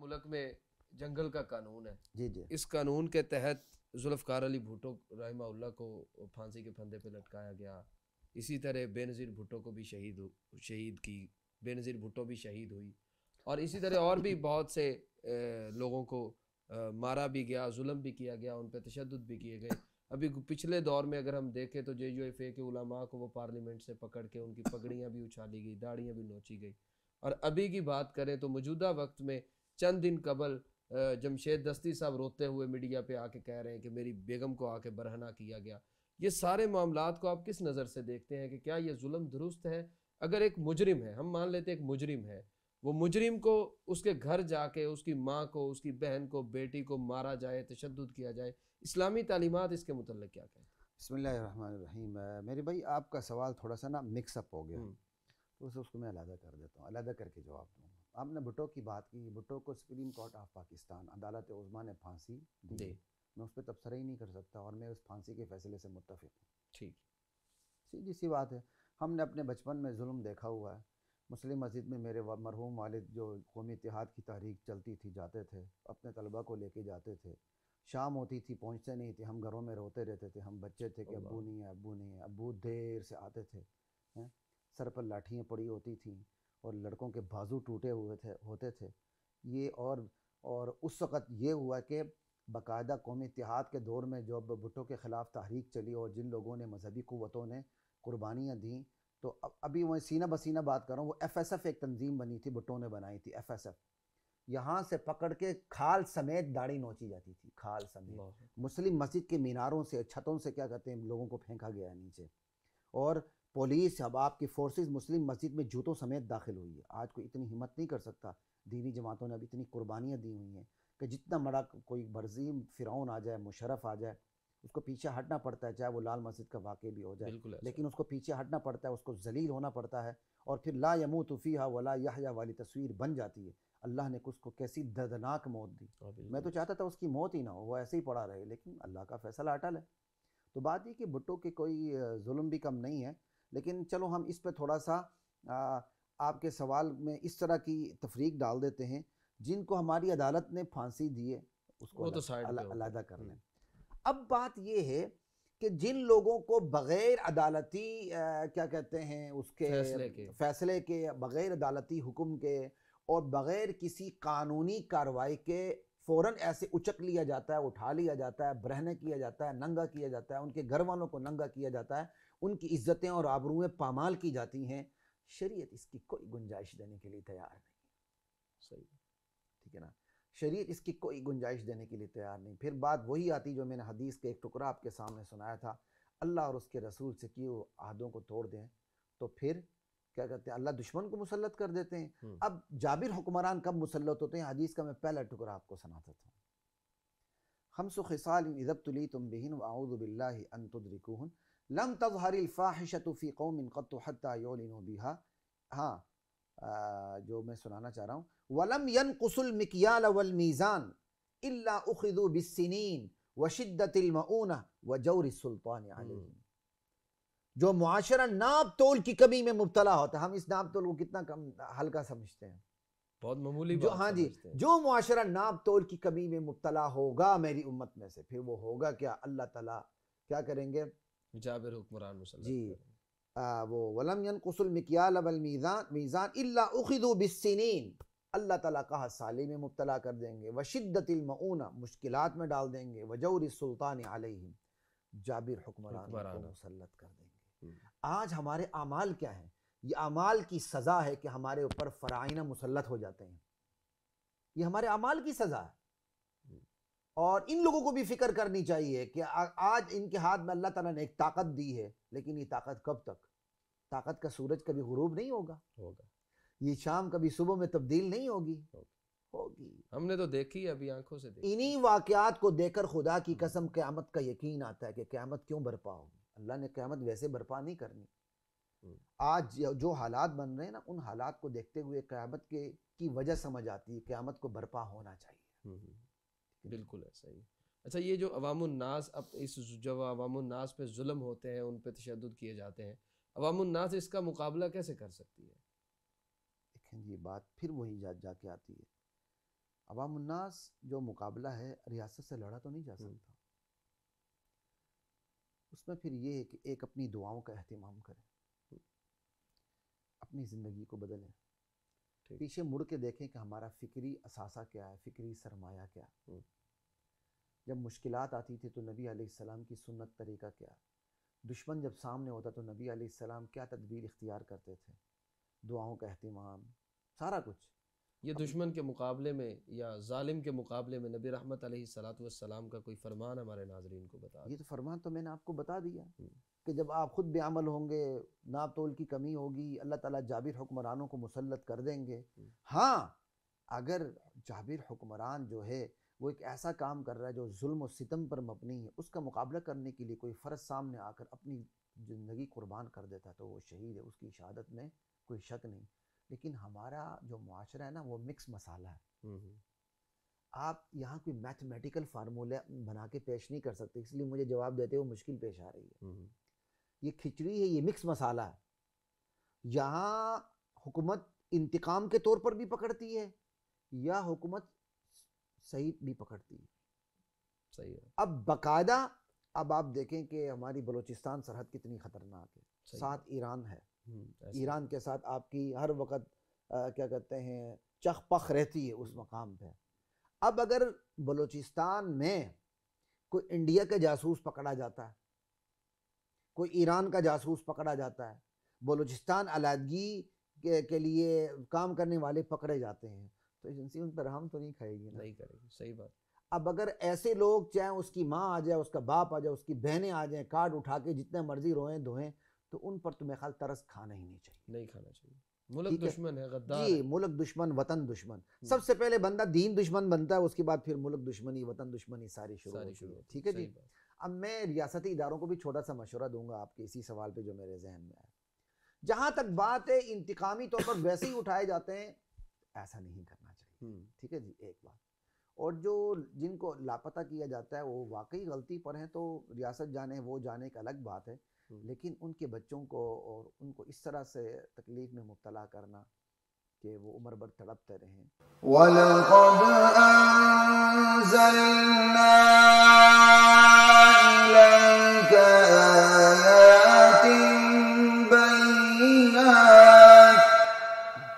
ملک میں جنگل کا قانون ہے. جی جی. اس قانون کے تحت ذوالفقار علی بھٹو رحمہ اللہ کو پھانسی کے پھندے پہ لٹکایا گیا. اسی طرح بے نظیر بھٹو کو بھی شہید کی، بے نظیر بھٹو بھی شہید ہوئی. اور اسی طرح اور بھی بہت سے لوگوں کو مارا بھی گیا، ظلم بھی کیا گیا، ان پہ تشدد بھی کیے گئے. ابھی پچھلے دور میں اگر ہم دیکھیں تو JUIFA کے علماء کو وہ پارلیمنٹ سے پکڑ کے ان کی پگڑیاں بھی اچھالی گئی، داڑھیاں بھی نوچی گئی. اور ابھی کی بات کریں تو موجودہ وقت میں چند دن قبل جمشید دستی صاحب روتے ہوئے میڈیا پہ آ کے کہہ رہے ہیں کہ میری بیگم کو آ کے برہنہ کیا گیا. یہ سارے معاملات کو آپ کس نظر سے دیکھتے ہیں کہ کیا یہ ظلم درست ہے؟ اگر ایک مجرم ہے، ہم مان لیتے ایک مجرم ہے، وہ مجرم کو اس کے گھر جا کے اس کی ماں کو، اس کی بہن کو، بیٹی کو مارا جائے، تشدد کیا جائے، اسلامی تعلیمات اس کے متعلق کیا کہتے ہیں؟ بسم اللہ الرحمن الرحیم. میرے بھائی آپ کا سوال تھوڑا سا نا مکس اپ ہو گیا، تو اس کو میں علیحدہ کر دیتا ہوں، علیحدہ کر کے جواب دوں گا. آپ نے بھٹو کی بات کی، بھٹو کو سپریم کورٹ آف پاکستان عدالت عظمیٰ نے پھانسی دی. میں اس پہ تبصرہ ہی نہیں کر سکتا اور میں اس پھانسی کے فیصلے سے متفق ہوں. ٹھیک، سیدھی سی بات ہے. ہم نے اپنے بچپن میں ظلم دیکھا ہوا ہے. مسلم مسجد میں میرے مرحوم والد جو قومی اتحاد کی تحریک چلتی تھی جاتے تھے، اپنے طلباء کو لے کے جاتے تھے. شام ہوتی تھی پہنچتے نہیں تھے، ہم گھروں میں روتے رہتے تھے. ہم بچے تھے کہ ابو نہیں ہے، ابو نہیں ہے. ابو دیر سے آتے تھے، سر پر لاٹھیاں پڑی ہوتی تھیں اور لڑکوں کے بازو ٹوٹے ہوتے تھے. یہ اور اس وقت یہ ہوا کہ باقاعدہ قومی اتحاد کے دور میں جو بھٹو کے خلاف تحریک چلی اور جن لوگوں نے مذہبی قوتوں نے قربانیاں دیں، تو ابھی میں سینہ بسینہ بات کر رہا ہوں، وہ FSF ایک تنظیم بنی تھی، بھٹو نے بنائی تھی FSF. یہاں سے پکڑ کے کھال سمیت داڑھی نوچی جاتی تھی، کھال سمیت. مسلم مسجد کے میناروں سے، چھتوں سے کیا کہتے ہیں، لوگوں کو پھینکا گیا ہے نیچے. اور پولیس، اب آپ کی فورسز مسلم مسجد میں جوتوں سمیت داخل ہوئی ہے. آج کوئی اتنی ہمت نہیں کر سکتا. دینی جماعتوں نے اب اتنی قربانیاں دی ہوئی ہیں کہ جتنا بڑا کوئی برزیم فرعون آ جائے، مشرف آ جائے، اس کو پیچھے ہٹنا پڑتا ہے، چاہے وہ لال مسجد کا واقع بھی ہو جائے، لیکن اس کو پیچھے ہٹنا پڑتا ہے، اس کو ذلیل ہونا پڑتا ہے. اور پھر لا یموت فیہا ولا یحیا والی تصویر بن جاتی ہے. اللہ نے اس کو کیسی دردناک موت دی. میں تو چاہتا تھا اس کی موت ہی نہ ہو، وہ ایسے ہی پڑا رہے، لیکن اللہ کا فیصلہ اٹل ہے. تو بات یہ کہ بھٹو کے کوئی ظلم بھی کم نہیں ہے. لیکن چلو ہم اس پہ تھوڑا سا آپ کے سوال میں اس طرح کی تفریق ڈال دیتے ہیں. جن کو ہماری عدالت نے پھانسی دی ہے اس کو علیحدہ کر لیں. اب بات یہ ہے کہ جن لوگوں کو بغیر عدالتی کیا کہتے ہیں اس کے فیصلے کے، بغیر عدالتی حکم کے اور بغیر کسی قانونی کارروائی کے فوراً ایسے اچک لیا جاتا ہے، اٹھا لیا جاتا ہے، برہنہ کیا جاتا ہے، ننگا کیا جاتا ہے، ان کے گھر والوں کو ننگا کیا جاتا ہے، ان کی عزتیں اور آبروئیں پامال کی جاتی ہیں، شریعت اس کی کوئی گنجائش دینے کے لیے تیار نہیں. صحیح، ٹھیک ہے نا. شریعت اس کی کوئی گنجائش دینے کے لیے تیار نہیں. پھر بات وہی آتی جو میں نے حدیث کے ایک ٹکڑا آپ کے سامنے سنایا تھا، اللہ اور اس کے رسول سے کی وہ عہدوں کو توڑ دیں تو پھر کیا کہتے ہیں، اللہ دشمن کو مسلط کر دیتے ہیں. اب جابر حکمران کب مسلط ہوتے ہیں؟ حدیث کا میں پہلا ٹکڑا آپ کو سناتا تھا. خمس خصال اذا ابتلیتم بہن واعوذ باللہ ان تدرکوہن لم تظہر الفاحشۃ فی قوم قط حتی یعلنوا بہا. ہاں جو میں سنانا چاہ رہا ہوں، وَلَمْ يَنْقُصُ الْمِكْيَالَ وَالْمِيزَانِ إِلَّا أُخِذُوا بِالسِّنِينِ وَشِدَّةِ الْمَؤُونَةِ وَجَوْرِ السُّلْطَانِ عَلَيْهِمْ. جو معاشرہ ناپ تول کی کمی میں مبتلا ہوتا ہے، ہم اس ناپ تول کو کتنا کم ہلکا سمجھتے ہیں، بہت معمولی جو بات ہاں جی سمجھتے ہیں. جو معاشرہ ناپ تول کی کمی میں مبتلا ہوگا میری امت میں سے، پھر وہ ہوگا کیا؟ اللہ تعالیٰ کیا کریں گے؟ جابر حکمران مسلط جی کریں گے. وہ وَلَمْ يَنْقُصُ الْمِكْيَالَ وَالْمِيزَانِ إِلَّا أُخِذُوا بِالسِّنِينِ. اللہ تعالیٰ کہا سالی میں مبتلا کر دیں گے، وَشِدَّةِ الْمَؤُونَةِ مشکلات میں ڈال دیں گے، وَجَوْرِ السُّلْطَانِ عَلَيْهِمْ جابر حکمران کو مسلط کر دیں گے. آج ہمارے اعمال کیا ہیں؟ یہ اعمال کی سزا ہے کہ ہمارے اوپر فرائض مسلط ہو جاتے ہیں. یہ ہمارے اعمال کی سزا ہے. اور ان لوگوں کو بھی فکر کرنی چاہیے کہ آج ان کے ہاتھ میں اللہ تعالیٰ نے ایک طاقت دی ہے، لیکن یہ طاقت کب تک؟ طاقت کا سورج کبھی غروب نہیں ہوگا، یہ شام کبھی صبح میں تبدیل نہیں ہوگی. ہم نے تو دیکھی ہے، ابھی آنکھوں سے دیکھی. انہی واقعات کو دیکھ کر خدا کی قسم قیامت کا یقین آتا ہے کہ قیامت کیوں برپا ہوگی. اللہ نے قیامت ویسے برپا نہیں کرنی. آج جو حالات بن رہے ہیں نا، ان حالات کو دیکھتے ہوئے قیامت کی وجہ سمجھ آتی ہے، قیامت کو برپا ہونا چاہیے. بالکل ایسا ہی. اچھا، یہ جو عوام الناس جو عوام الناس پہ ظلم ہوتے ہیں، ان پہ تشدد کیے جاتے ہیں، عوام الناس اس کا مقابلہ کیسے کر سکتی ہے؟ دیکھیں یہ بات پھر وہی جا کے آتی ہے. عوام الناس جو مقابلہ ہے ریاست سے لڑا تو نہیں جا سکتا، اس میں پھر یہ ہے کہ ایک اپنی دعاؤں کا اہتمام کریں، اپنی زندگی کو بدلیں، پیچھے مڑ کے دیکھیں کہ ہمارا فکری اثاثہ کیا ہے، فکری سرمایہ کیا ہے۔ جب مشکلات آتی تھی تو نبی علیہ السلام کی سنت طریقہ کیا، دشمن جب سامنے ہوتا تو نبی علیہ السلام کیا تدبیر اختیار کرتے تھے، دعاؤں کا اہتمام، سارا کچھ۔ یہ دشمن کے مقابلے میں یا ظالم کے مقابلے میں نبی رحمت علیہ الصلوۃ والسلام کا کوئی فرمان ہمارے ناظرین کو بتا دیں۔ یہ تو فرمان تو میں نے آپ کو بتا دیا کہ جب آپ خود بے عمل ہوں گے، ناپ تول کی کمی ہوگی، اللہ تعالیٰ جابر حکمرانوں کو مسلط کر دیں گے۔ ہاں اگر جابر حکمران جو ہے وہ ایک ایسا کام کر رہا ہے جو ظلم و ستم پر مبنی ہے، اس کا مقابلہ کرنے کے لیے کوئی فرد سامنے آ کر اپنی زندگی قربان کر دیتا ہے تو وہ شہید ہے، اس کی شہادت میں کوئی شک نہیں۔ لیکن ہمارا جو معاشرہ ہے نا وہ مکس مسالہ ہے، آپ یہاں کوئی میتھمیٹیکل فارمولہ بنا کے پیش نہیں کر سکتے، اس لیے مجھے جواب دیتے ہوئے مشکل پیش آ رہی ہے۔ یہ کھچڑی ہے، یہ مکس مسالہ ہے، یہاں حکومت انتقام کے طور پر بھی پکڑتی ہے یا حکومت صحیح بھی پکڑتی ہے۔ صحیح ہے۔ اب باقاعدہ اب آپ دیکھیں کہ ہماری بلوچستان سرحد کتنی خطرناک ہے، ساتھ ایران ہے، ایران کے ساتھ آپ کی ہر وقت کیا کہتے ہیں چخ پخ رہتی ہے اس مقام پہ۔ اب اگر بلوچستان میں کوئی انڈیا کا جاسوس پکڑا جاتا ہے، کوئی ایران کا جاسوس پکڑا جاتا ہے، بلوچستان علیحدگی کے لیے کام کرنے والے پکڑے جاتے ہیں تو ایجنسی ان پر رحم تو نہیں کھائے گی نا، نہیں کرے گی، صحیح بات۔ اب اگر ایسے لوگ چاہے اس کی ماں آ جائے، اس کا باپ آ جائے، اس کی بہنیں آ جائیں، کارڈ اٹھا کے جتنے مرضی روئیں دھوئیں تو ان پر تو میرے خیال ترس کھانا ہی نہیں چاہیے، نہیں کھانا چاہیے۔ ملک دشمن ہے، غدار جی، ہے۔ ملک دشمن، وطن دشمن، سب سے پہلے بندہ دین دشمن بنتا ہے، اس کے بعد پھر ملک دشمنی، وطن دشمنی ساری شروع ہوتی ہے، ٹھیک ہے جی۔ اب میں ریاستی اداروں کو بھی چھوٹا سا مشورہ دوں گا آپ کے اسی سوال پہ جو میرے ذہن میں ہے، جہاں تک بات ہے انتقامی طور پر ویسے ہی اٹھائے جاتے ہیں، ایسا نہیں کرنا چاہیے، ٹھیک ہے جی، ایک بات۔ اور جو جن کو لاپتہ کیا جاتا ہے وہ واقعی غلطی پر ہیں تو ریاست جانے وہ جانے ایک الگ بات ہے، لیکن ان کے بچوں کو اور ان کو اس طرح سے تکلیف میں مبتلا کرنا کہ وہ عمر بھر تڑپتے رہیں۔ وَلَقَدْ أَنزَلْنَا